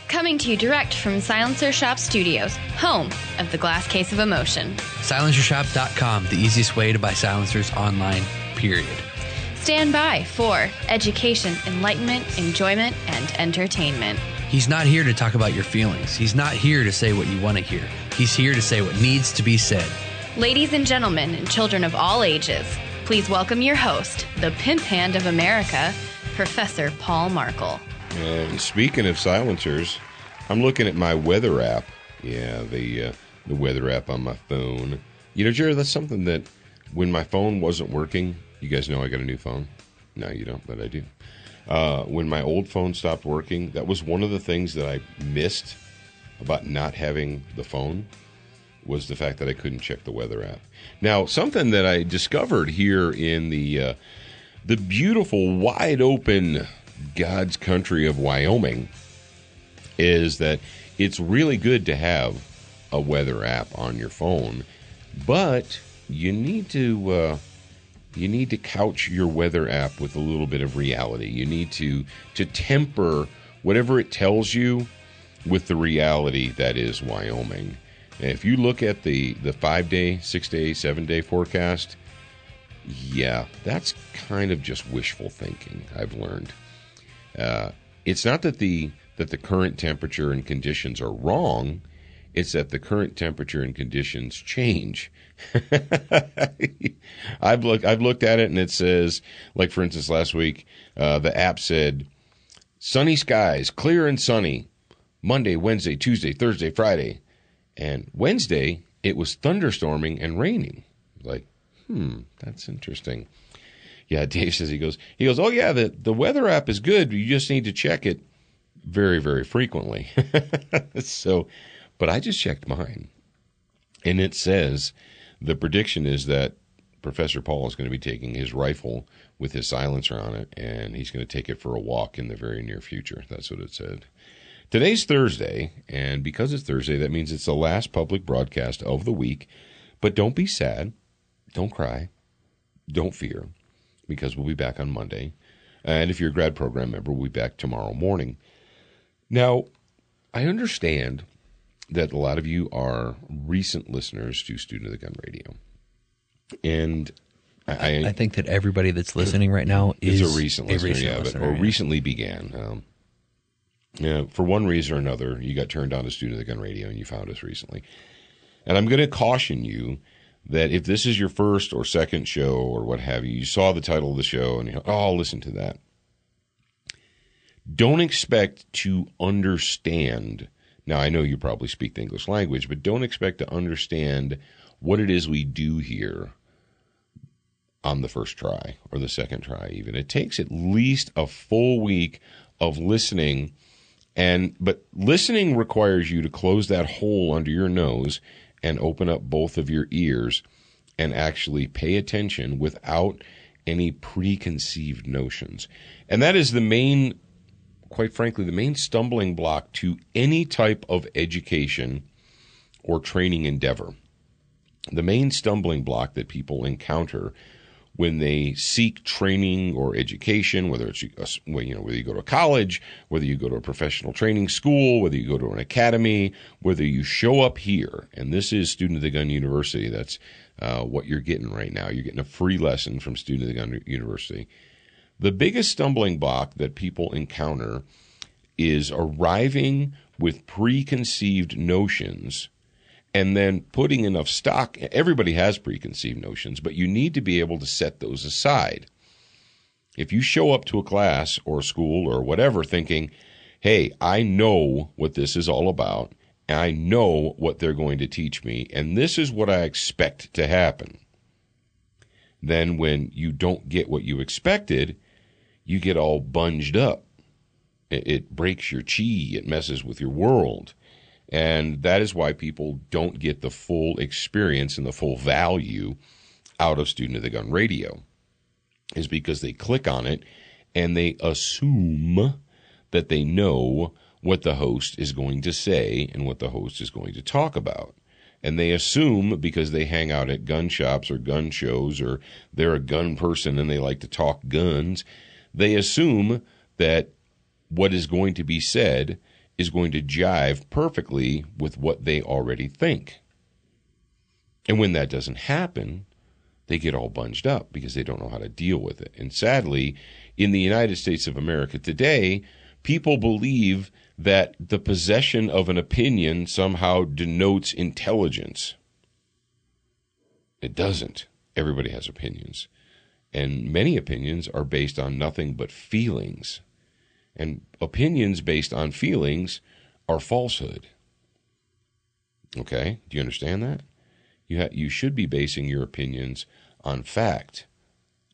Coming to you direct from Silencer Shop Studios, home of the Glass Case of Emotion. SilencerShop.com, the easiest way to buy silencers online, period. Stand by for education, enlightenment, enjoyment, and entertainment. He's not here to talk about your feelings. He's not here to say what you want to hear. He's here to say what needs to be said. Ladies and gentlemen, and children of all ages, please welcome your host, the pimp hand of America, Professor Paul Markle. And speaking of silencers, I'm looking at my weather app. Yeah, the weather app on my phone. You know, Jared, that's something that when my phone wasn't working, you guys know I got a new phone. No, you don't, but I do. When my old phone stopped working, that was one of the things that I missed about not having the phone, was the fact that I couldn't check the weather app. Now, something that I discovered here in the beautiful, wide open God's country of Wyoming is that it's really good to have a weather app on your phone, but you need to couch your weather app with a little bit of reality. You need to temper whatever it tells you with the reality that is Wyoming. And if you look at the 5-day, 6-day, 7-day forecast, yeah, that's kind of just wishful thinking, I've learned. It's not that the current temperature and conditions are wrong. It's that the current temperature and conditions change. I've looked at it and it says, like for instance, last week the app said sunny skies, clear and sunny, Monday, Wednesday, Tuesday, Thursday, Friday, and Wednesday it was thunderstorming and raining. Like, that's interesting. Yeah, Dave says he goes, oh yeah, the weather app is good. You just need to check it very, very frequently. But I just checked mine, and it says the prediction is that Professor Paul is going to be taking his rifle with his silencer on it, and he's going to take it for a walk in the very near future. That's what it said. Today's Thursday, and because it's Thursday, that means it's the last public broadcast of the week. But don't be sad. Don't cry. Don't fear, because we'll be back on Monday. And if you're a grad program member, we'll be back tomorrow morning. Now, I understand that a lot of you are recent listeners to Student of the Gun Radio. And I think that everybody that's listening right now is a recent listener, or recently began. For one reason or another, you got turned on to Student of the Gun Radio and you found us recently. And I'm going to caution you that if this is your first or second show or what have you, you saw the title of the show and you go, oh, I'll listen to that. Don't expect to understand. Now, I know you probably speak the English language, but don't expect to understand what it is we do here on the first try or the second try even. It takes at least a full week of listening, but listening requires you to close that hole under your nose and open up both of your ears and actually pay attention without any preconceived notions. And that is quite frankly, the main stumbling block to any type of education or training endeavor. The main stumbling block that people encounter when they seek training or education, whether you go to college, whether you go to a professional training school, whether you go to an academy, whether you show up here, and this is Student of the Gun University. That's what you're getting right now. You're getting a free lesson from Student of the Gun University. The biggest stumbling block that people encounter is arriving with preconceived notions and then putting enough stock. Everybody has preconceived notions, but you need to be able to set those aside. If you show up to a class or a school or whatever thinking, hey, I know what this is all about, and I know what they're going to teach me, and this is what I expect to happen, then when you don't get what you expected, you get all bunged up. It breaks your chi. It messes with your world. And that is why people don't get the full experience and the full value out of Student of the Gun Radio, is because they click on it and they assume that they know what the host is going to say and what the host is going to talk about. And they assume because they hang out at gun shops or gun shows or they're a gun person and they like to talk guns, they assume that what is going to be said is going to jive perfectly with what they already think. And when that doesn't happen, they get all bunged up because they don't know how to deal with it. And sadly, in the United States of America today, people believe that the possession of an opinion somehow denotes intelligence. It doesn't. Everybody has opinions. And many opinions are based on nothing but feelings. And opinions based on feelings are falsehood. Okay? Do you understand that? You should be basing your opinions on fact,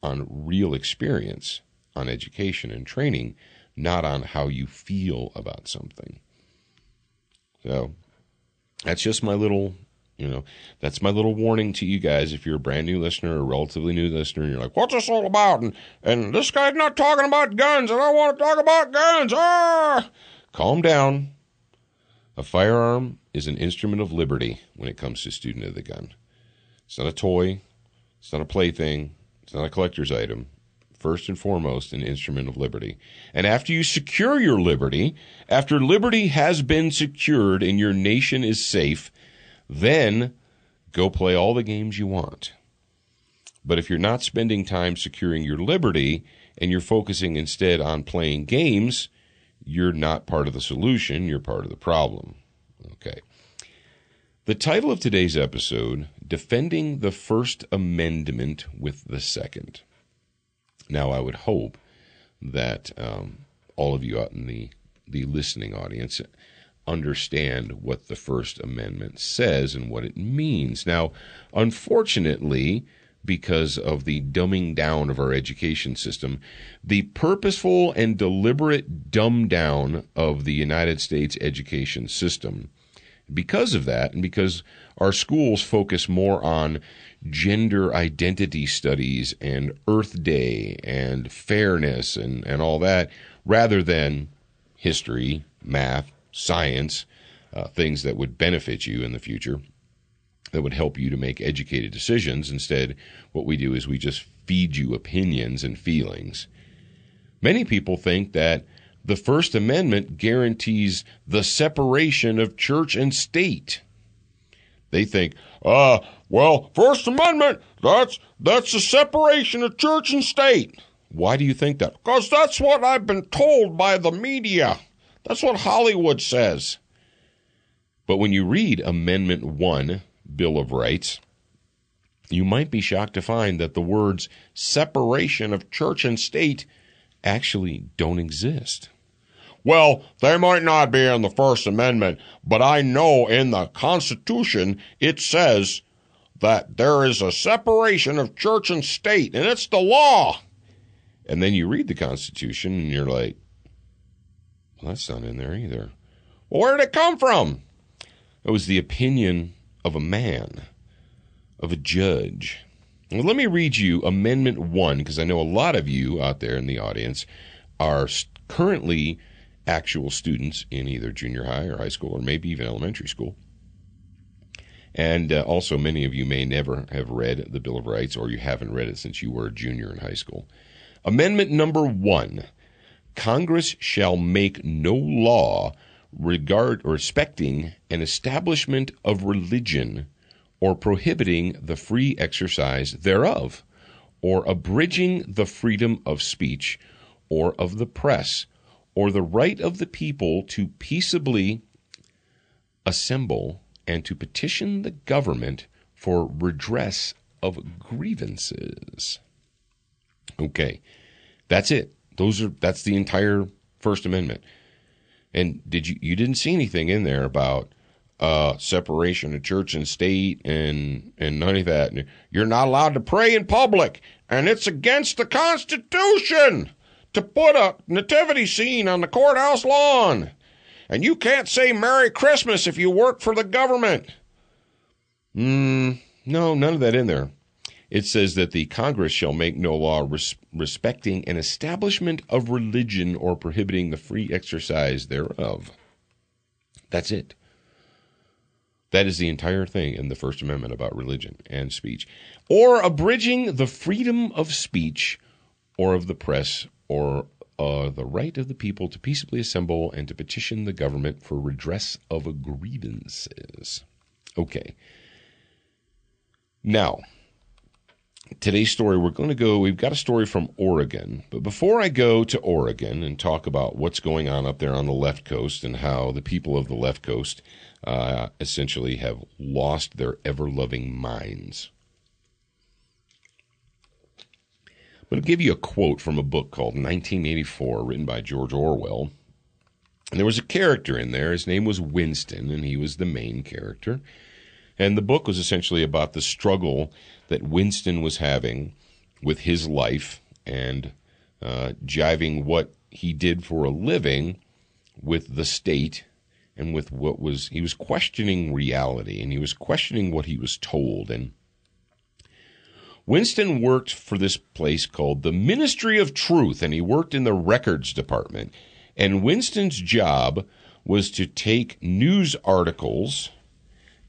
on real experience, on education and training, not on how you feel about something. So that's just my little, that's my little warning to you guys. If you're a brand new listener or a relatively new listener, and you're like, what's this all about? And this guy's not talking about guns, and I want to talk about guns. Calm down. A firearm is an instrument of liberty when it comes to student of the gun. It's not a toy. It's not a plaything. It's not a collector's item. First and foremost, an instrument of liberty. And after you secure your liberty, after liberty has been secured and your nation is safe, then go play all the games you want. But if you're not spending time securing your liberty and you're focusing instead on playing games, you're not part of the solution, you're part of the problem. Okay. The title of today's episode, Defending the First Amendment with the Second. Now, I would hope that all of you out in the listening audience understand what the First Amendment says and what it means. Now, unfortunately, because of the dumbing down of our education system, the purposeful and deliberate dumb down of the United States education system, because of that, and because our schools focus more on gender identity studies and Earth Day and fairness and all that, rather than history, math, science, things that would benefit you in the future, that would help you to make educated decisions. Instead, what we do is we just feed you opinions and feelings. Many people think that the First Amendment guarantees the separation of church and state. They think, well, First Amendment, that's the separation of church and state. Why do you think that? Because that's what I've been told by the media. That's what Hollywood says. But when you read Amendment 1, Bill of Rights, you might be shocked to find that the words separation of church and state actually don't exist. Well, they might not be in the First Amendment, but I know in the Constitution it says that there is a separation of church and state, and it's the law. And then you read the Constitution, and you're like, well, that's not in there either. Well, where did it come from? It was the opinion of a man, of a judge. Well, let me read you Amendment 1, because I know a lot of you out there in the audience are currently actual students in either junior high or high school or maybe even elementary school. And also many of you may never have read the Bill of Rights, or you haven't read it since you were a junior in high school. Amendment number 1, Congress shall make no law respecting an establishment of religion or prohibiting the free exercise thereof, or abridging the freedom of speech or of the press, or the right of the people to peaceably assemble and to petition the government for redress of grievances. Okay, that's it. That's the entire First Amendment. And you didn't see anything in there about separation of church and state and none of that. You're not allowed to pray in public, and it's against the Constitution to put a nativity scene on the courthouse lawn. And you can't say Merry Christmas if you work for the government. No, none of that in there. It says that the Congress shall make no law respecting an establishment of religion or prohibiting the free exercise thereof. That's it. That is the entire thing in the First Amendment about religion and speech. Or abridging the freedom of speech or of the press or the right of the people to peaceably assemble and to petition the government for redress of grievances. Okay. Now, today's story, we've got a story from Oregon. But before I go to Oregon and talk about what's going on up there on the left coast and how the people of the left coast essentially have lost their ever-loving minds, I'm going to give you a quote from a book called 1984, written by George Orwell. And there was a character in there. His name was Winston, and he was the main character. And the book was essentially about the struggle that Winston was having with his life and jiving what he did for a living with the state and with he was questioning reality, and he was questioning what he was told. And Winston worked for this place called the Ministry of Truth, and he worked in the records department. And Winston's job was to take news articles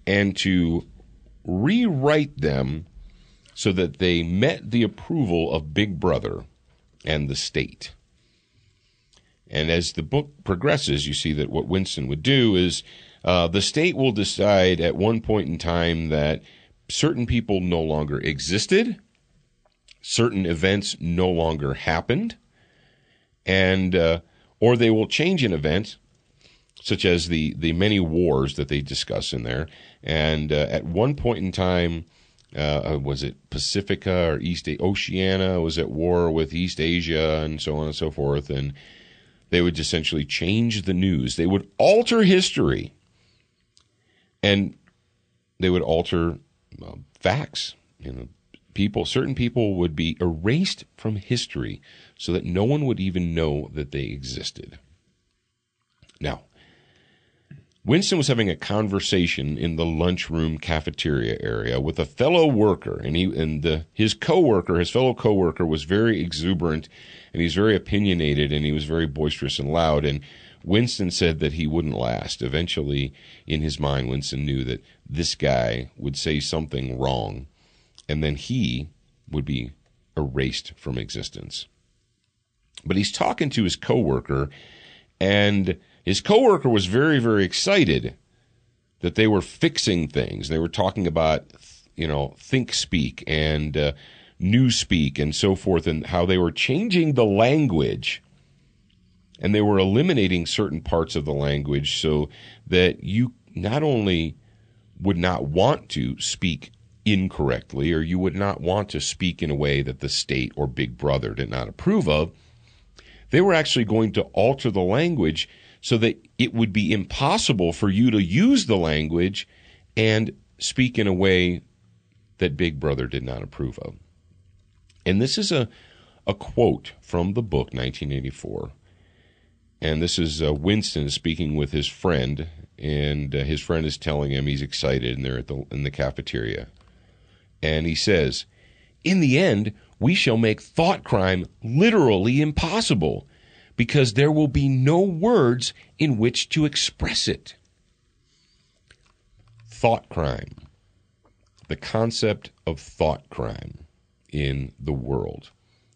and to rewrite them so that they met the approval of Big Brother and the state. And as the book progresses, you see that what Winston would do is the state will decide at one point in time that certain people no longer existed, certain events no longer happened, and or they will change an event, such as the many wars that they discuss in there. And at one point in time, was it Pacifica or Oceania was at war with East Asia and so on and so forth, and they would essentially change the news. They would alter history, and they would alter facts. Certain people would be erased from history so that no one would even know that they existed. Now, Winston was having a conversation in the lunchroom cafeteria area with a fellow worker, and his fellow coworker was very exuberant, and he's very opinionated, and he was very boisterous and loud, and Winston said that he wouldn't last. Eventually, in his mind, Winston knew that this guy would say something wrong, and then he would be erased from existence. But he's talking to his coworker, and his coworker was very, very excited that they were fixing things. They were talking about, think speak and news speak and so forth, and how they were changing the language, and they were eliminating certain parts of the language so that you not only would not want to speak incorrectly, or you would not want to speak in a way that the state or Big Brother did not approve of. They were actually going to alter the language so that it would be impossible for you to use the language and speak in a way that Big Brother did not approve of. And this is a quote from the book 1984. And this is Winston speaking with his friend, and his friend is telling him he's excited, and they're in the cafeteria. And he says, "In the end, we shall make thought crime literally impossible, because there will be no words in which to express it." Thought crime. The concept of thought crime in the world.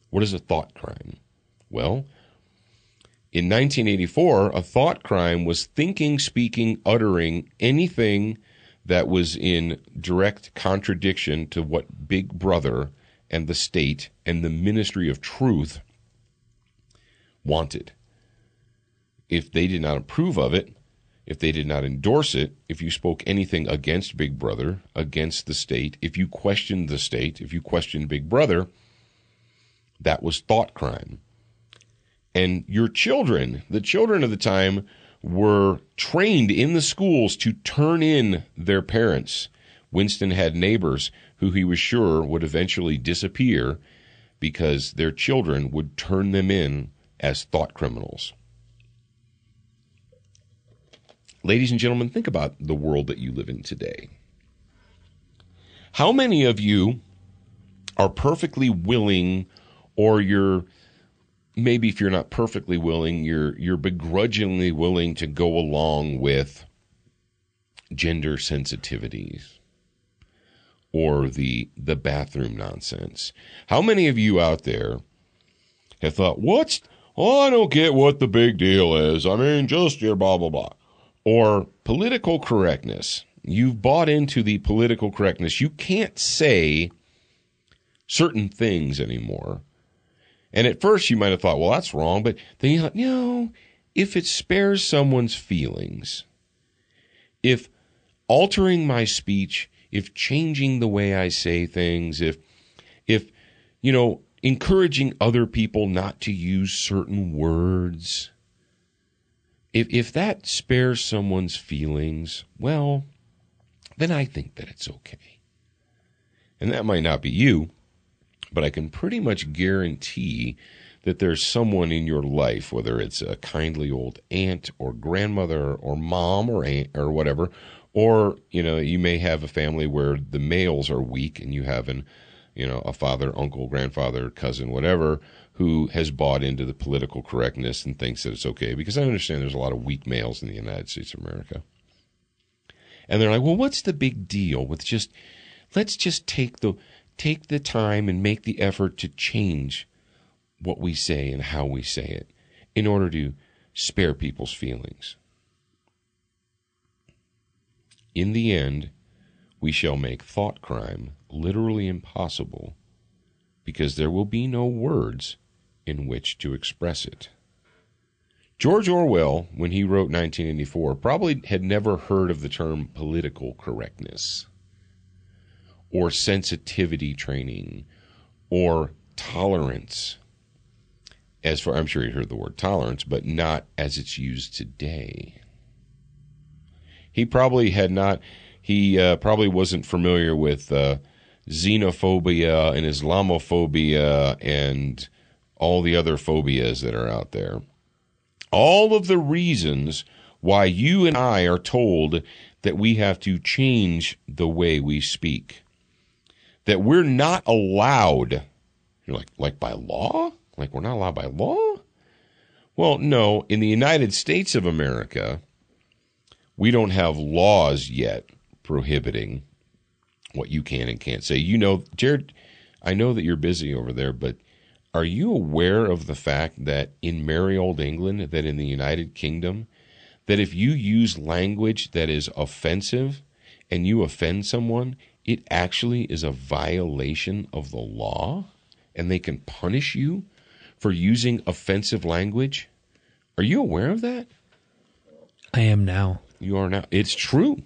What is a thought crime? Well, in 1984, a thought crime was thinking, speaking, uttering anything that was in direct contradiction to what Big Brother and the state and the Ministry of Truth wanted. If they did not approve of it, if they did not endorse it, if you spoke anything against Big Brother, against the state, if you questioned the state, if you questioned Big Brother, that was thought crime. And your children, the children of the time, were trained in the schools to turn in their parents. Winston had neighbors who he was sure would eventually disappear because their children would turn them in as thought criminals. Ladies and gentlemen, think about the world that you live in today. How many of you are perfectly willing, or maybe if you're not perfectly willing, you're begrudgingly willing to go along with gender sensitivities or the bathroom nonsense? How many of you out there have thought, oh, I don't get what the big deal is. I mean, just your blah, blah, blah. Or political correctness. You've bought into the political correctness. You can't say certain things anymore. And at first you might have thought, well, that's wrong. But then you thought, no, if it spares someone's feelings, if altering my speech, if changing the way I say things, if encouraging other people not to use certain words, if that spares someone's feelings, well, then I think that it's okay. And that might not be you, but I can pretty much guarantee that there's someone in your life, whether it's a kindly old aunt or grandmother or mom or aunt or whatever, or, you may have a family where the males are weak and you have a father, uncle, grandfather, cousin, whatever, who has bought into the political correctness and thinks that it's okay. Because I understand there's a lot of weak males in the United States of America. And they're like, well, what's the big deal with let's just take the time and make the effort to change what we say and how we say it in order to spare people's feelings. In the end, we shall make thought crime literally impossible because there will be no words in which to express it. George Orwell, when he wrote 1984, probably had never heard of the term political correctness or sensitivity training or tolerance. I'm sure he heard the word tolerance, but not as it's used today. He probably probably wasn't familiar with xenophobia and Islamophobia and all the other phobias that are out there. All of the reasons why you and I are told that we have to change the way we speak. That we're not allowed, you're like by law? Like we're not allowed by law? Well, no, in the United States of America, we don't have laws yet prohibiting what you can and can't say. Jared, I know that you're busy over there, but are you aware of the fact that in merry old England, that in the United Kingdom, that if you use language that is offensive and you offend someone, it actually is a violation of the law and they can punish you for using offensive language? Are you aware of that? I am now. You are now. It's true.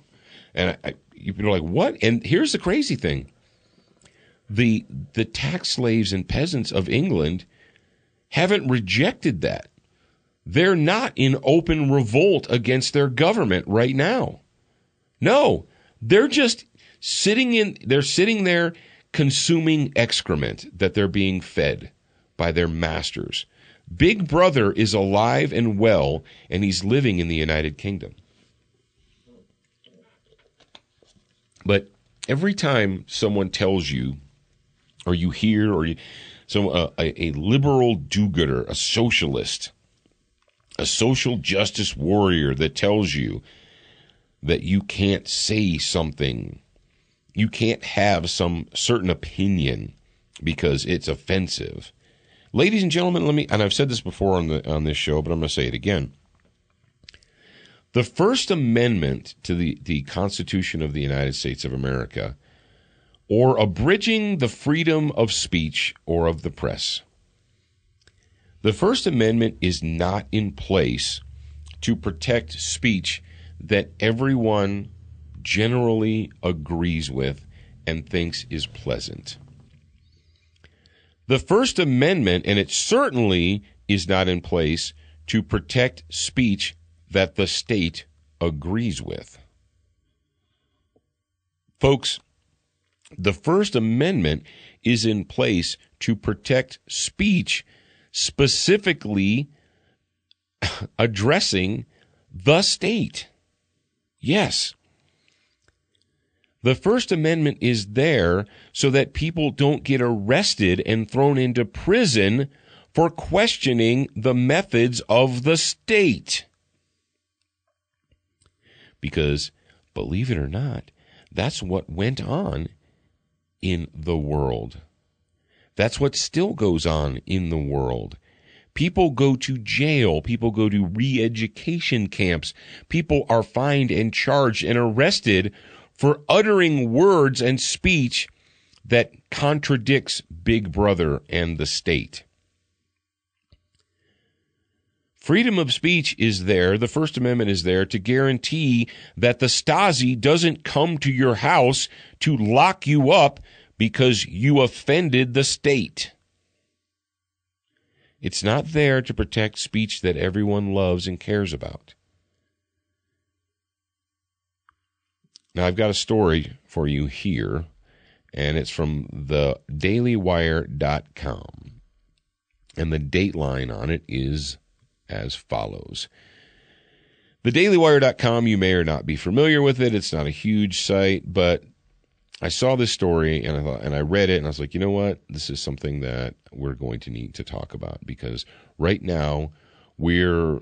And you're like, what? And here's the crazy thing. The tax slaves and peasants of England haven't rejected that. They're not in open revolt against their government right now. No, they're just sitting there consuming excrement that they're being fed by their masters. Big Brother is alive and well, and he's living in the United Kingdom. But every time someone tells you, or you hear, or a liberal do-gooder, a socialist, a social justice warrior that tells you that you can't say something, you can't have some certain opinion because it's offensive. Ladies and gentlemen, and I've said this before on this show, but I'm going to say it again. The First Amendment to the Constitution of the United States of America, or abridging the freedom of speech or of the press. The First Amendment is not in place to protect speech that everyone generally agrees with and thinks is pleasant. The First Amendment, and it certainly is not in place to protect speech that the state agrees with. Folks, the First Amendment is in place to protect speech specifically addressing the state. Yes. The First Amendment is there so that people don't get arrested and thrown into prison for questioning the methods of the state. Because, believe it or not, that's what went on in the world. That's what still goes on in the world. People go to jail. People go to re-education camps. People are fined and charged and arrested for uttering words and speech that contradicts Big Brother and the state. Freedom of speech is there. The First Amendment is there to guarantee that the Stasi doesn't come to your house to lock you up because you offended the state. It's not there to protect speech that everyone loves and cares about. Now, I've got a story for you here, and it's from the dailywire.com. And the dateline on it is as follows. The dailywire.com, you may or not be familiar with it. It's not a huge site, but I saw this story and I read it and I was like, you know what? This is something that we're going to need to talk about, because right now we're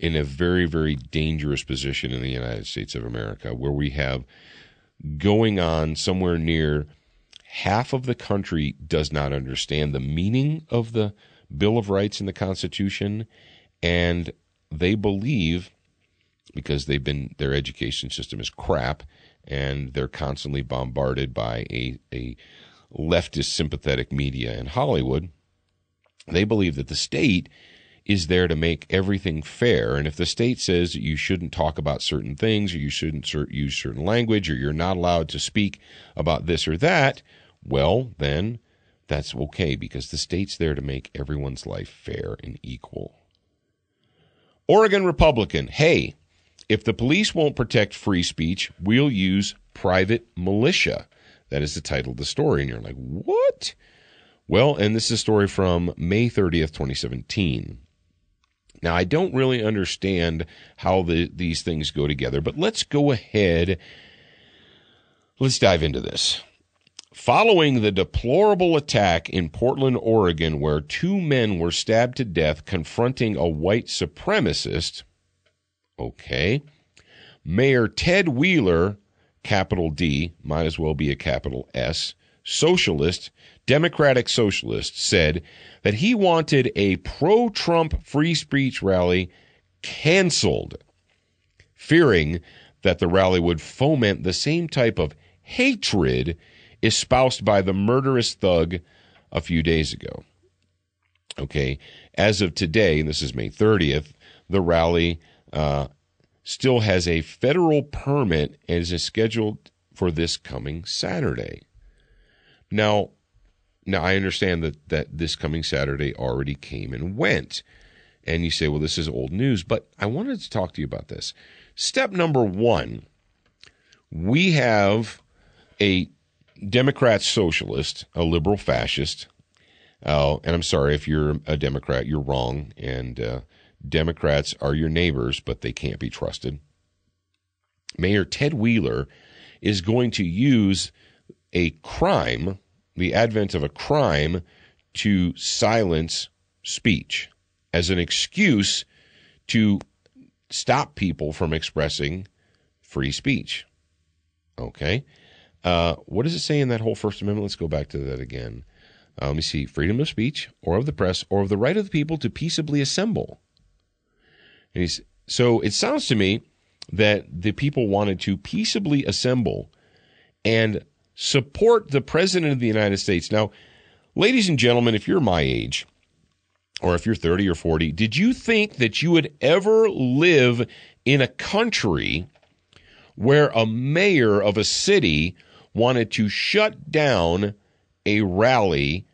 in a very, very dangerous position in the United States of America, where we have going on somewhere near half of the country does not understand the meaning of the Bill of Rights and the Constitution, and they believe, because their education system is crap, and they're constantly bombarded by a leftist sympathetic media in Hollywood, they believe that the state is there to make everything fair. And if the state says that you shouldn't talk about certain things, or you shouldn't use certain language, or you're not allowed to speak about this or that, well, then that's okay, because the state's there to make everyone's life fair and equal. Oregon Republican, hey, if the police won't protect free speech, we'll use private militia. That is the title of the story. And you're like, what? Well, and this is a story from May 30th, 2017. Now, I don't really understand how these things go together, but let's go ahead. Let's dive into this. Following the deplorable attack in Portland, Oregon, where 2 men were stabbed to death confronting a white supremacist, okay, Mayor Ted Wheeler, capital D, might as well be a capital S, socialist, Democratic socialist, said that he wanted a pro-Trump free speech rally canceled, fearing that the rally would foment the same type of hatred espoused by the murderous thug a few days ago. Okay, as of today, and this is May 30th, the rally still has a federal permit and is scheduled for this coming Saturday. Now I understand that this coming Saturday already came and went. And you say, well, this is old news, but I wanted to talk to you about this. Step number 1, we have a Democrat socialist, a liberal fascist, and I'm sorry if you're a Democrat, you're wrong, and Democrats are your neighbors, but they can't be trusted. Mayor Ted Wheeler is going to use a crime, the advent of a crime, to silence speech as an excuse to stop people from expressing free speech. Okay? What does it say in that whole First Amendment? Let's go back to that again. Let me see. Freedom of speech, or of the press, or of the right of the people to peaceably assemble. And so it sounds to me that the people wanted to peaceably assemble and support the President of the United States. Now, ladies and gentlemen, if you're my age, or if you're 30 or 40, did you think that you would ever live in a country where a mayor of a city wanted to shut down a rally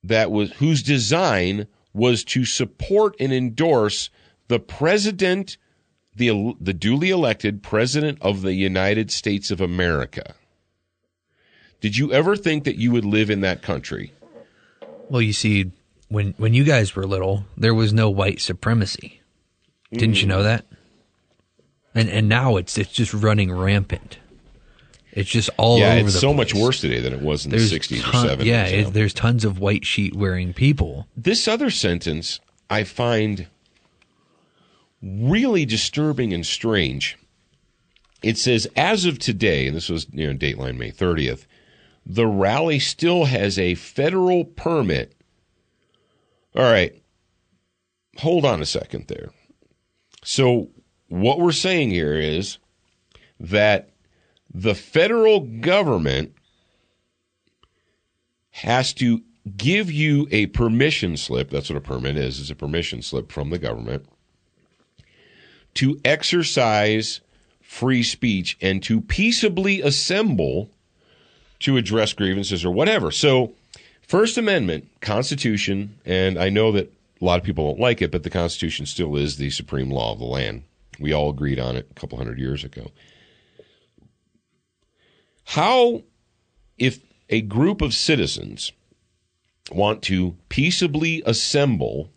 whose design was to support and endorse the president, the duly elected president of the United States of America? Did you ever think that you would live in that country? Well, you see, when you guys were little, there was no white supremacy. Didn't you know that? And now it's just running rampant. It's just all over the place. Yeah, it's so much worse today than it was in the 60s or 70s. Yeah, there's tons of white sheet-wearing people. This other sentence I find really disturbing and strange. It says, as of today, and this was Dateline May 30th, the rally still has a federal permit All right. Hold on a second there. So what we're saying here is that the federal government has to give you a permission slip. That's what a permit is. It's a permission slip from the government to exercise free speech and to peaceably assemble to address grievances or whatever. So First Amendment, Constitution, and I know that a lot of people don't like it, but the Constitution still is the supreme law of the land. We all agreed on it a couple hundred years ago. How, if a group of citizens want to peaceably assemble,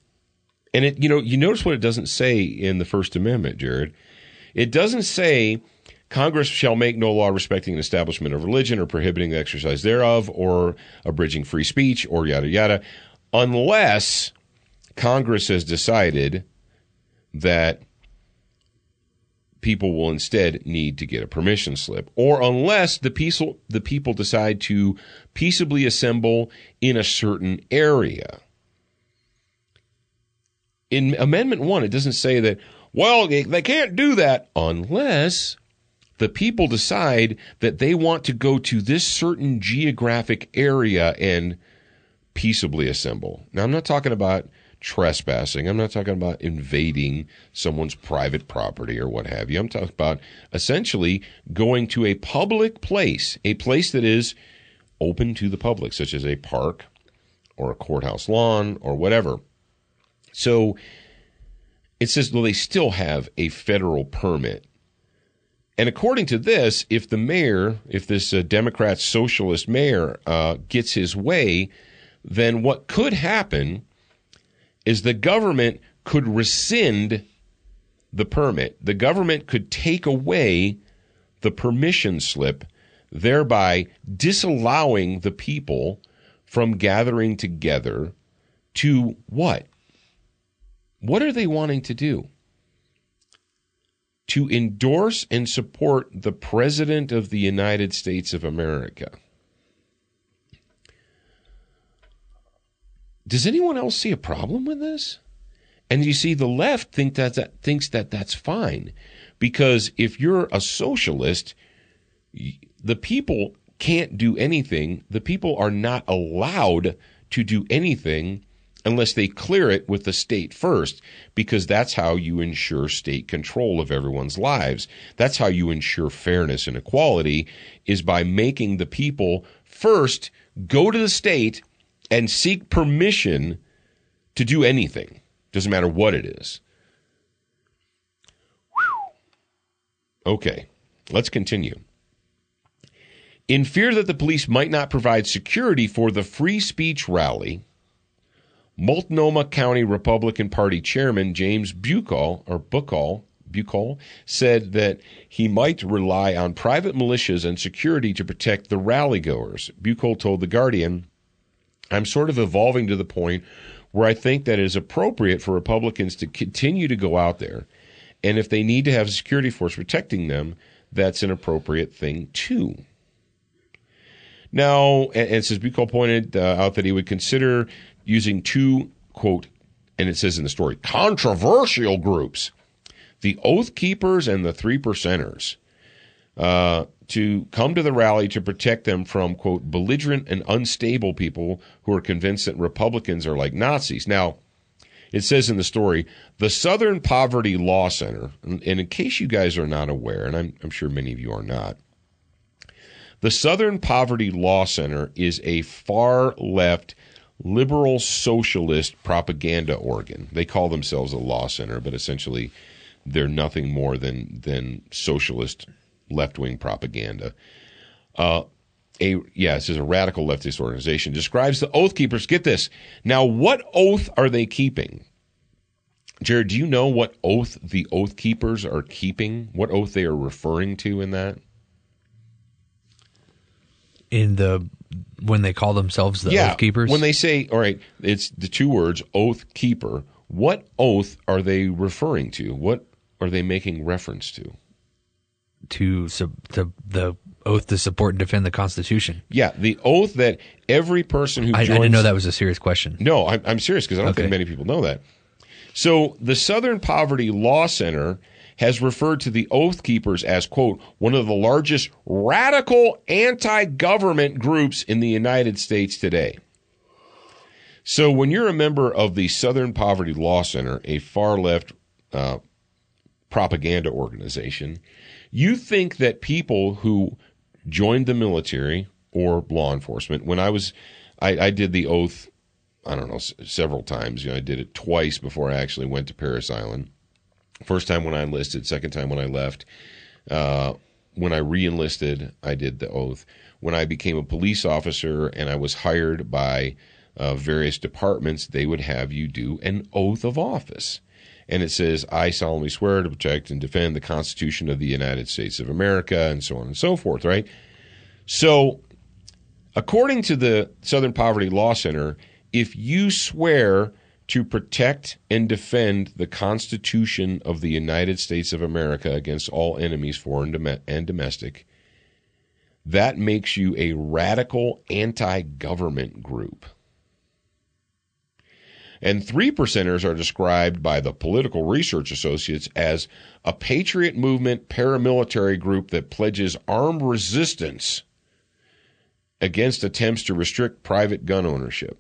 and it, you notice what it doesn't say in the First Amendment, Jared. It doesn't say Congress shall make no law respecting an establishment of religion or prohibiting the exercise thereof or abridging free speech or yada yada, unless Congress has decided that people will instead need to get a permission slip, or unless the people decide to peaceably assemble in a certain area. In Amendment 1, it doesn't say that, well, they can't do that unless the people decide that they want to go to this certain geographic area and peaceably assemble. Now, I'm not talking about trespassing. I'm not talking about invading someone's private property or what have you. I'm talking about essentially going to a public place, a place that is open to the public, such as a park or a courthouse lawn or whatever. So it says, well, they still have a federal permit. And according to this, if this Democrat socialist mayor gets his way, then what could happen is the government could rescind the permit. The government could take away the permission slip, thereby disallowing the people from gathering together to what? What are they wanting to do? To endorse and support the President of the United States of America. Does anyone else see a problem with this? And you see, the left thinks that that's fine, because if you're a socialist, the people can't do anything. The people are not allowed to do anything unless they clear it with the state first, because that's how you ensure state control of everyone's lives. That's how you ensure fairness and equality, is by making the people first go to the state and seek permission to do anything. Doesn't matter what it is. Whew. Okay, let's continue. In fear that the police might not provide security for the free speech rally, Multnomah County Republican Party Chairman James Bucol said that he might rely on private militias and security to protect the rally-goers. Bucol told The Guardian, "I'm sort of evolving to the point where I think that it is appropriate for Republicans to continue to go out there, and if they need to have a security force protecting them, that's an appropriate thing too." Now, and says Bucol pointed out that he would consider using two, quote, and it says in the story, controversial groups, the Oath Keepers and the Three Percenters, to come to the rally to protect them from, quote, belligerent and unstable people who are convinced that Republicans are like Nazis. Now, it says in the story, the Southern Poverty Law Center, and in case you guys are not aware, and I'm sure many of you are not, the Southern Poverty Law Center is a far-left liberal socialist propaganda organ. They call themselves a law center, but essentially they're nothing more than socialist left-wing propaganda. It says a radical leftist organization describes the Oath Keepers. Get this. Now, what oath are they keeping? Jared, do you know what oath the Oath Keepers are keeping? What oath they are referring to in that? When they call themselves the Oath Keepers? When they say, all right, it's the two words, Oath Keeper, what oath are they referring to? What are they making reference to? To the oath to support and defend the Constitution. Yeah, the oath that every person who joins... I didn't know that was a serious question. No, I'm serious because I don't think many people know that. So the Southern Poverty Law Center has referred to the Oath Keepers as, quote, one of the largest radical anti-government groups in the United States today. So when you're a member of the Southern Poverty Law Center, a far-left propaganda organization, you think that people who joined the military or law enforcement, when I did the oath, I don't know, several times. I did it twice before I actually went to Parris Island. First time when I enlisted, second time when I left. When I re-enlisted, I did the oath. When I became a police officer and I was hired by various departments, they would have you do an oath of office. And it says, I solemnly swear to protect and defend the Constitution of the United States of America, and so on and so forth, right? So, according to the Southern Poverty Law Center, if you swear to protect and defend the Constitution of the United States of America against all enemies, foreign and domestic, that makes you a radical anti-government group. And 3%ers are described by the Political Research Associates as a patriot movement paramilitary group that pledges armed resistance against attempts to restrict private gun ownership.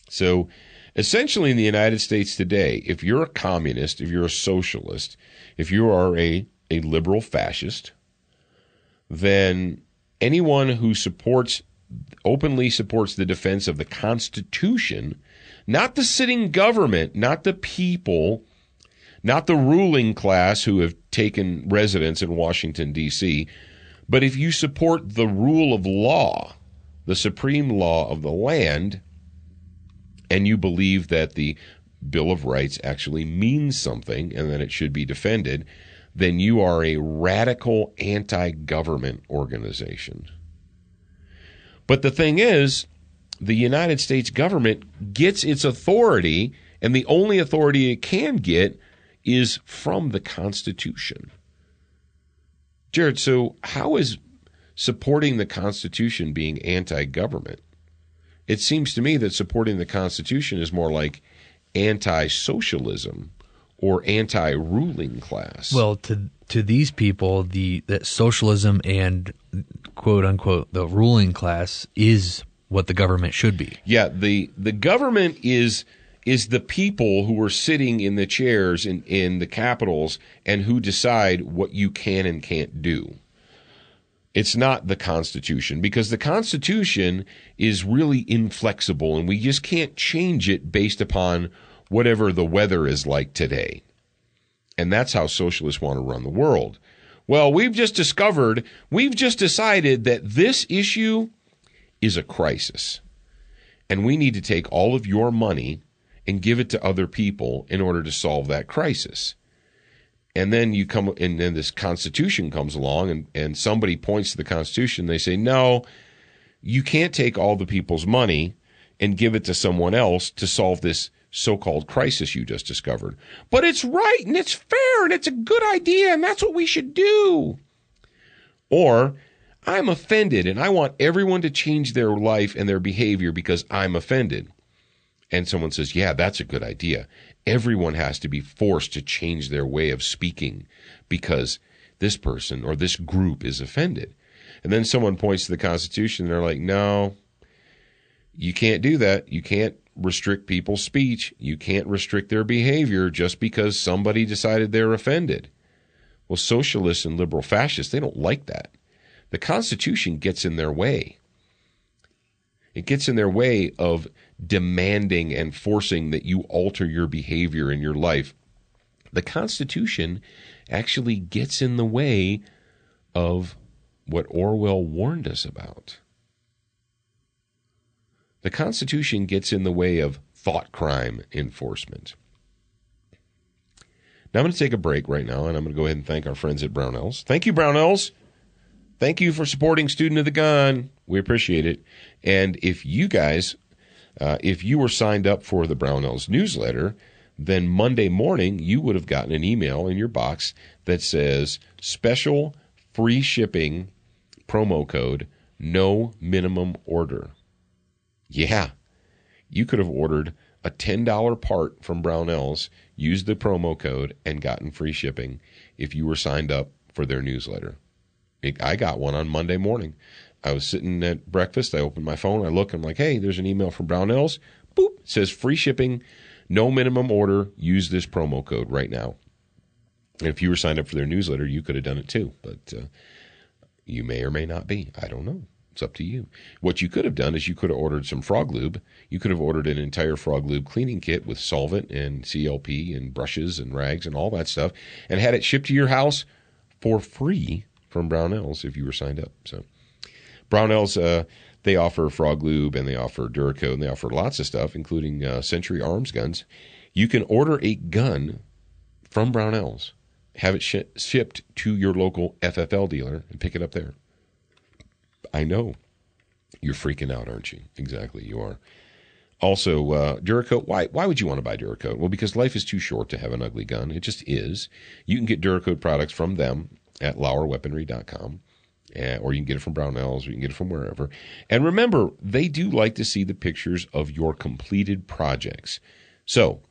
So essentially in the United States today, if you're a communist, if you're a socialist, if you are a liberal fascist, then anyone who openly supports the defense of the Constitution, not the sitting government, not the people, not the ruling class who have taken residence in Washington, D.C., but if you support the rule of law, the supreme law of the land, and you believe that the Bill of Rights actually means something and that it should be defended, then you are a radical anti-government organization. But the thing is, the United States government gets its authority, and the only authority it can get is from the Constitution. Jared, so how is supporting the Constitution being anti-government? It seems to me that supporting the Constitution is more like anti-socialism or anti-ruling class. Well, to these people, that socialism and quote unquote the ruling class is what the government should be. Yeah, the government is the people who are sitting in the chairs in the capitals and who decide what you can and can't do. It's not the Constitution, because the Constitution is really inflexible and we just can't change it based upon whatever the weather is like today. And that's how socialists want to run the world. Well, we've just decided that this issue is a crisis. And we need to take all of your money and give it to other people in order to solve that crisis. And then then this Constitution comes along and somebody points to the Constitution. They say, no, you can't take all the people's money and give it to someone else to solve this so-called crisis you just discovered. But it's right and it's fair and it's a good idea and that's what we should do. Or, I'm offended and I want everyone to change their life and their behavior because I'm offended. And someone says, yeah, that's a good idea. Everyone has to be forced to change their way of speaking because this person or this group is offended. And then someone points to the Constitution and they're like, no, you can't do that. You can't restrict people's speech. You can't restrict their behavior just because somebody decided they're offended. Well, socialists and liberal fascists, they don't like that. The Constitution gets in their way. It gets in their way of demanding and forcing that you alter your behavior in your life. The Constitution actually gets in the way of what Orwell warned us about. The Constitution gets in the way of thought crime enforcement. Now I'm going to take a break right now, and I'm going to go ahead and thank our friends at Brownells. Thank you, Brownells. Thank you for supporting Student of the Gun. We appreciate it. And if you guys, if you were signed up for the Brownells newsletter, then Monday morning you would have gotten an email in your box that says special free shipping promo code, no minimum order. Yeah, you could have ordered a $10 part from Brownells, used the promo code, and gotten free shipping if you were signed up for their newsletter. I got one on Monday morning. I was sitting at breakfast. I opened my phone. I look. I'm like, hey, there's an email from Brownells. Boop. It says free shipping, no minimum order. Use this promo code right now. And if you were signed up for their newsletter, you could have done it too. But you may or may not be. I don't know. It's up to you. What you could have done is you could have ordered some Frog Lube. You could have ordered an entire Frog Lube cleaning kit with solvent and CLP and brushes and rags and all that stuff, and had it shipped to your house for free from Brownells if you were signed up. So Brownells, they offer Frog Lube, and they offer Duracoat, and they offer lots of stuff, including Century Arms guns. You can order a gun from Brownells, have it shipped to your local FFL dealer, and pick it up there. I know. You're freaking out, aren't you? Exactly, you are. Also, Duracoat, why would you want to buy Duracoat? Well, because life is too short to have an ugly gun. It just is. You can get Duracoat products from them at LauerWeaponry.com, or you can get it from Brownells, or you can get it from wherever. And remember, they do like to see the pictures of your completed projects. So,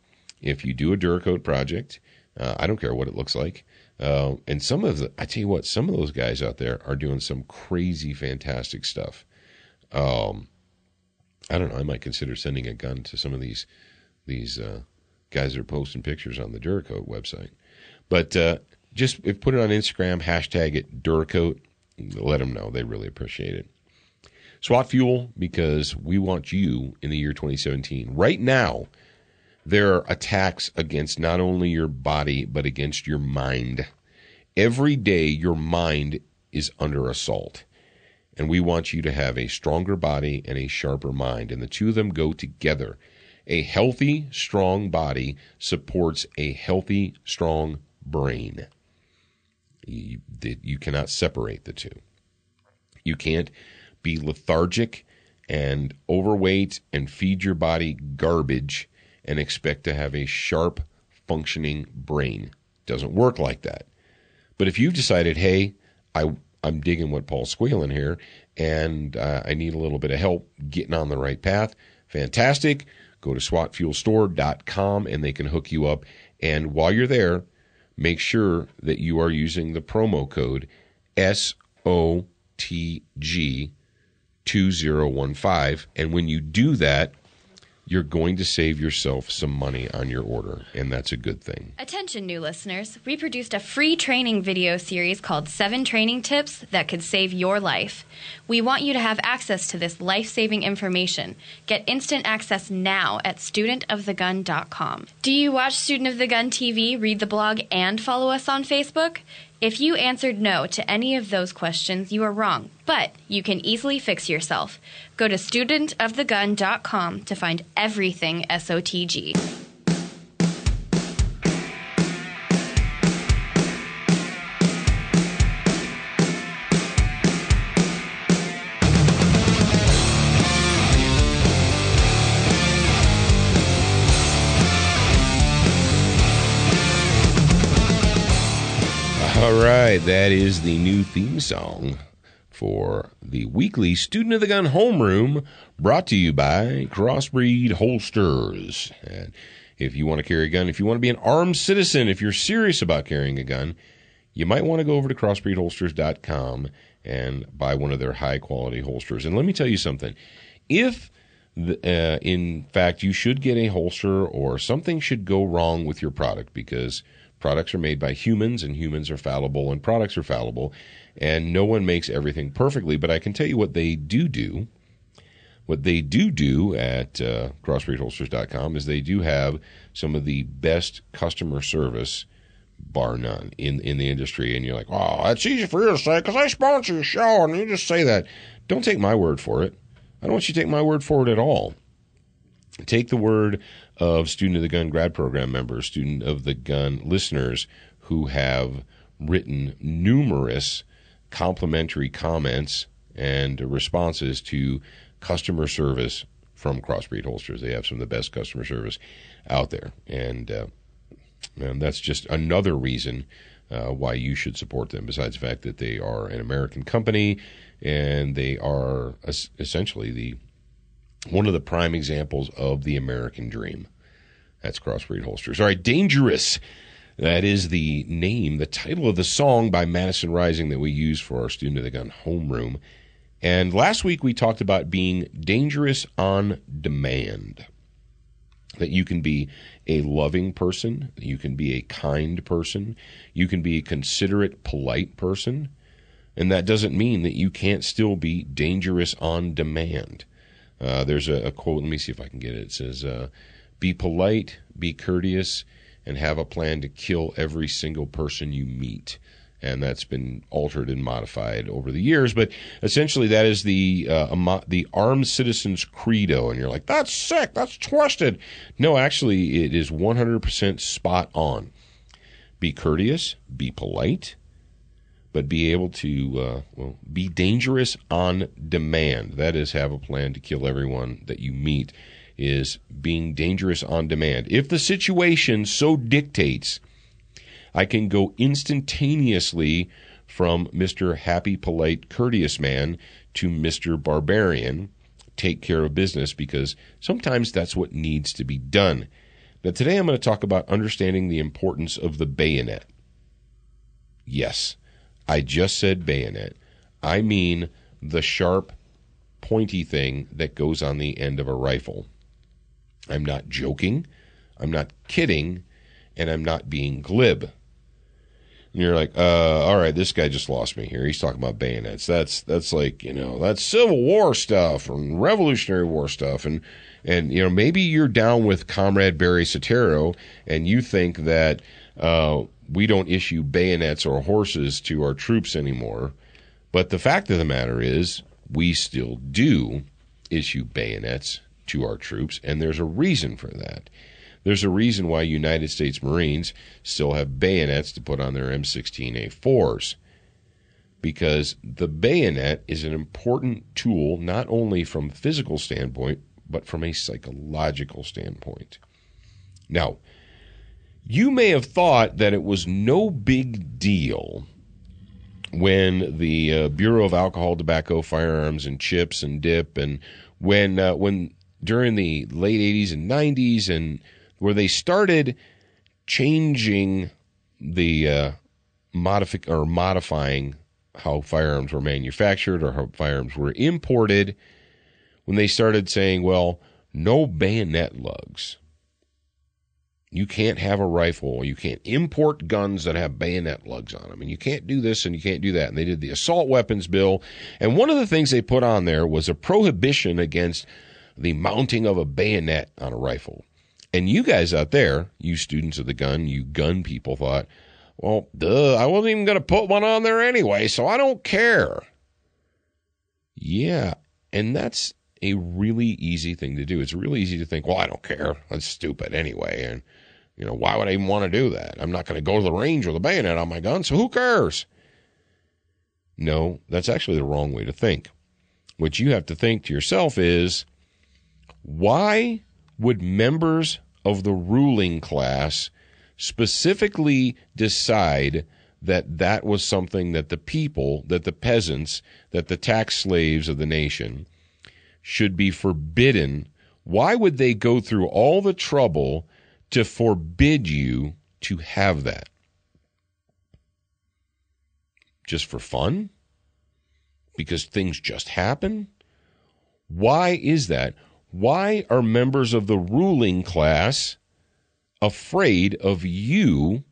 if you do a Duracoat project, I don't care what it looks like. And I tell you what, some of those guys out there are doing some crazy, fantastic stuff. I don't know. I might consider sending a gun to some of these guys that are posting pictures on the Duracoat website. But just put it on Instagram, hashtag it Duracoat. Let them know. They really appreciate it. SWAT Fuel, because we want you in the year 2017. Right now, there are attacks against not only your body, but against your mind. Every day, your mind is under assault. And we want you to have a stronger body and a sharper mind. And the two of them go together. A healthy, strong body supports a healthy, strong brain. You cannot separate the two. You can't be lethargic and overweight and feed your body garbage and expect to have a sharp, functioning brain. Doesn't work like that. But if you've decided, hey, I'm digging what Paul's squealing here, and I need a little bit of help getting on the right path, fantastic. Go to SWATfuelstore.com, and they can hook you up. And while you're there, make sure that you are using the promo code SOTG2015. And when you do that, you're going to save yourself some money on your order, and that's a good thing. Attention, new listeners. We produced a free training video series called 7 Training Tips That Could Save Your Life. We want you to have access to this life-saving information. Get instant access now at studentofthegun.com. Do you watch Student of the Gun TV, read the blog, and follow us on Facebook? If you answered no to any of those questions, you are wrong, but you can easily fix yourself. Go to studentofthegun.com to find everything SOTG. All right, that is the new theme song for the weekly Student of the Gun Homeroom, brought to you by Crossbreed Holsters. And if you want to carry a gun, if you want to be an armed citizen, if you're serious about carrying a gun, you might want to go over to crossbreedholsters.com and buy one of their high-quality holsters. And let me tell you something. If, in fact, you should get a holster or something should go wrong with your product, because products are made by humans, and humans are fallible, and products are fallible, and no one makes everything perfectly. But I can tell you what they do. What they do at crossbreedholsters.com is they do have some of the best customer service, bar none, in the industry. And you're like, oh, that's easy for you to say because I sponsor your show, and you just say that. Don't take my word for it. I don't want you to take my word for it at all. Take the word of Student of the Gun grad program members, Student of the Gun listeners who have written numerous complimentary comments and responses to customer service from Crossbreed Holsters. They have some of the best customer service out there. And that's just another reason why you should support them, besides the fact that they are an American company and they are essentially one of the prime examples of the American dream. That's Crossbreed Holsters. All right, Dangerous. That is the name, the title of the song by Madison Rising that we use for our Student of the Gun homeroom. And last week we talked about being dangerous on demand. That you can be a loving person, you can be a kind person, you can be a considerate, polite person, and that doesn't mean that you can't still be dangerous on demand. There's a quote, let me see if I can get it. It says, be polite, be courteous, and have a plan to kill every single person you meet. And that's been altered and modified over the years. But essentially that is the armed citizen's credo. And you're like, that's sick, that's twisted. No, actually, it is 100% spot on. Be courteous, be polite, but be able to, be dangerous on demand. That is, have a plan to kill everyone that you meet, is being dangerous on demand. If the situation so dictates, I can go instantaneously from Mr. Happy, Polite, Courteous Man to Mr. Barbarian, take care of business, because sometimes that's what needs to be done. Now, today I'm going to talk about understanding the importance of the bayonet. Yes, I just said bayonet. I mean the sharp, pointy thing that goes on the end of a rifle. I'm not joking, I'm not kidding, and I'm not being glib. And you're like, all right, this guy just lost me here. He's talking about bayonets. That's like, that's Civil War stuff and Revolutionary War stuff. And maybe you're down with Comrade Barry Soetoro and you think that we don't issue bayonets or horses to our troops anymore. But the fact of the matter is we still do issue bayonets to our troops, and there's a reason for that. There's a reason why United States Marines still have bayonets to put on their M16A4s, because the bayonet is an important tool not only from a physical standpoint, but from a psychological standpoint. Now, you may have thought that it was no big deal when the Bureau of Alcohol, Tobacco, Firearms, and Chips and Dip, and when during the late 80s and 90s, and where they started changing the modifying how firearms were manufactured or how firearms were imported, when they started saying, well, no bayonet lugs. You can't have a rifle. You can't import guns that have bayonet lugs on them. And you can't do this and you can't do that. And they did the assault weapons bill. And one of the things they put on there was a prohibition against the mounting of a bayonet on a rifle. And you guys out there, you students of the gun, you gun people, thought, well, duh, I wasn't even going to put one on there anyway, so I don't care. Yeah, and that's a really easy thing to do. It's really easy to think, well, I don't care. That's stupid anyway. And, why would I even want to do that? I'm not going to go to the range with a bayonet on my gun, so who cares? No, that's actually the wrong way to think. What you have to think to yourself is, why would members of the ruling class specifically decide that that was something that the people, that the peasants, that the tax slaves of the nation should be forbidden? Why would they go through all the trouble to forbid you to have that? Just for fun? Because things just happen? Why is that? Why are members of the ruling class afraid of you?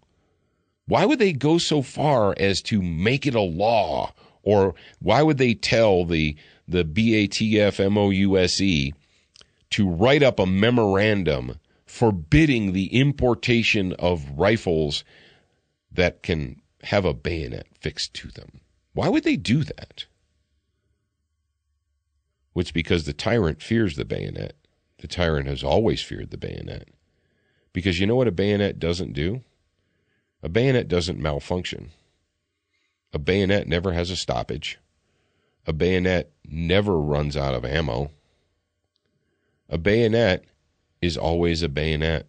Why would they go so far as to make it a law? Or why would they tell the BATF MOUSE to write up a memorandum forbidding the importation of rifles that can have a bayonet fixed to them? Why would they do that? Well, it's because the tyrant fears the bayonet. The tyrant has always feared the bayonet. Because you know what a bayonet doesn't do? A bayonet doesn't malfunction. A bayonet never has a stoppage. A bayonet never runs out of ammo. A bayonet is always a bayonet.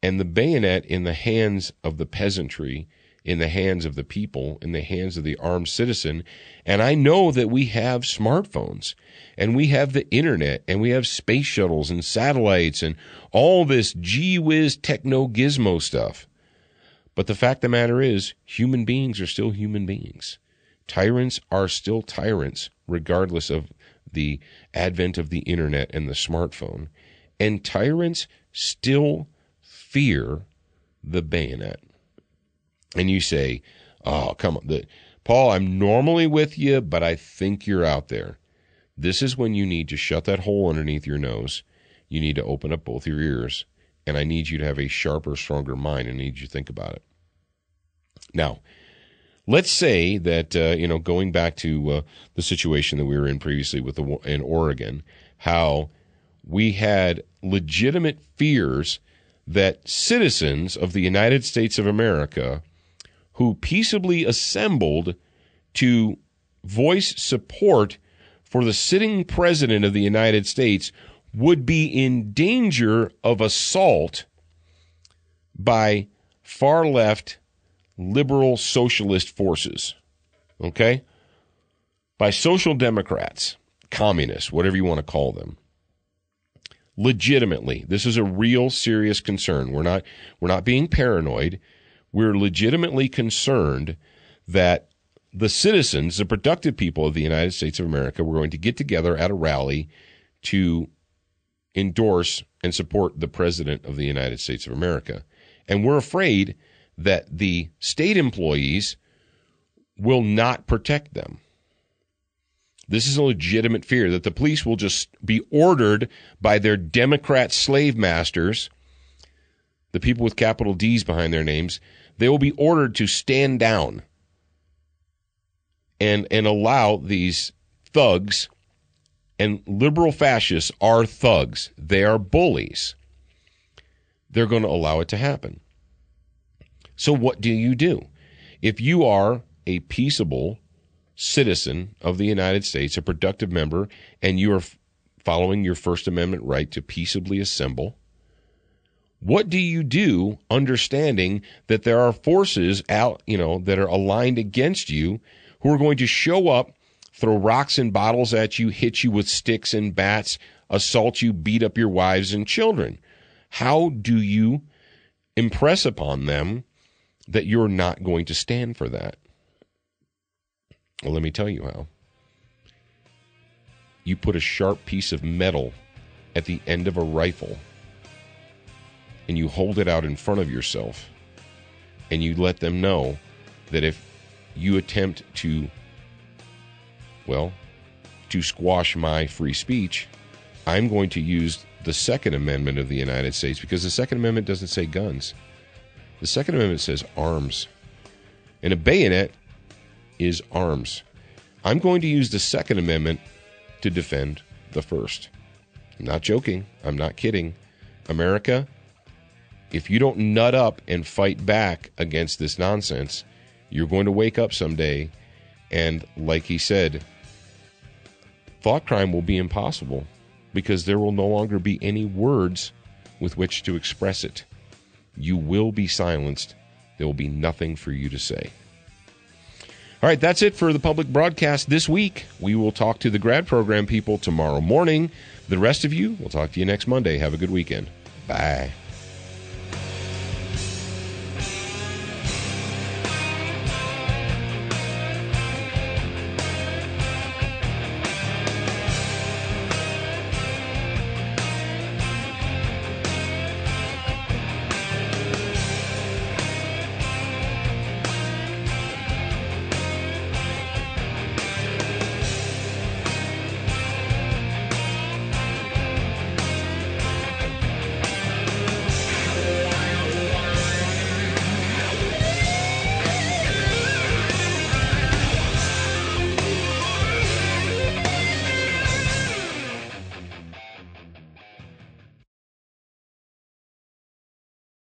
And the bayonet in the hands of the peasantry in the hands of the people, in the hands of the armed citizen. And I know that we have smartphones, and we have the internet, and we have space shuttles and satellites and all this gee-whiz techno-gizmo stuff. But the fact of the matter is, human beings are still human beings. Tyrants are still tyrants, regardless of the advent of the internet and the smartphone. And tyrants still fear the bayonet. And you say, oh, come on, Paul, I'm normally with you, but I think you're out there. This is when you need to shut that hole underneath your nose. You need to open up both your ears. And I need you to have a sharper, stronger mind. I need you to think about it. Now, let's say that, going back to the situation that we were in previously in Oregon, how we had legitimate fears that citizens of the United States of America who peaceably assembled to voice support for the sitting president of the United States would be in danger of assault by far-left liberal socialist forces, okay? By social democrats, communists, whatever you want to call them. Legitimately, this is a real serious concern. We're not being paranoid. We're legitimately concerned that the citizens, the productive people of the United States of America, were going to get together at a rally to endorse and support the President of the United States of America. And we're afraid that the state employees will not protect them. This is a legitimate fear that the police will just be ordered by their Democrat slave masters, the people with capital D's behind their names. They will be ordered to stand down and allow these thugs, and liberal fascists are thugs. They are bullies. They're going to allow it to happen. So what do? If you are a peaceable citizen of the United States, a productive member, and you are following your First Amendment right to peaceably assemble, what do you do understanding that there are forces out, that are aligned against you who are going to show up, throw rocks and bottles at you, hit you with sticks and bats, assault you, beat up your wives and children? How do you impress upon them that you're not going to stand for that? Well, let me tell you how. You put a sharp piece of metal at the end of a rifle, and you hold it out in front of yourself, and you let them know that if you attempt to squash my free speech, I'm going to use the Second Amendment of the United States, because the Second Amendment doesn't say guns. The Second Amendment says arms. And a bayonet is arms. I'm going to use the Second Amendment to defend the First. I'm not joking. I'm not kidding. America, if you don't nut up and fight back against this nonsense, you're going to wake up someday, and like he said, thought crime will be impossible because there will no longer be any words with which to express it. You will be silenced. There will be nothing for you to say. All right, that's it for the public broadcast this week. We will talk to the grad program people tomorrow morning. The rest of you, we'll talk to you next Monday. Have a good weekend. Bye.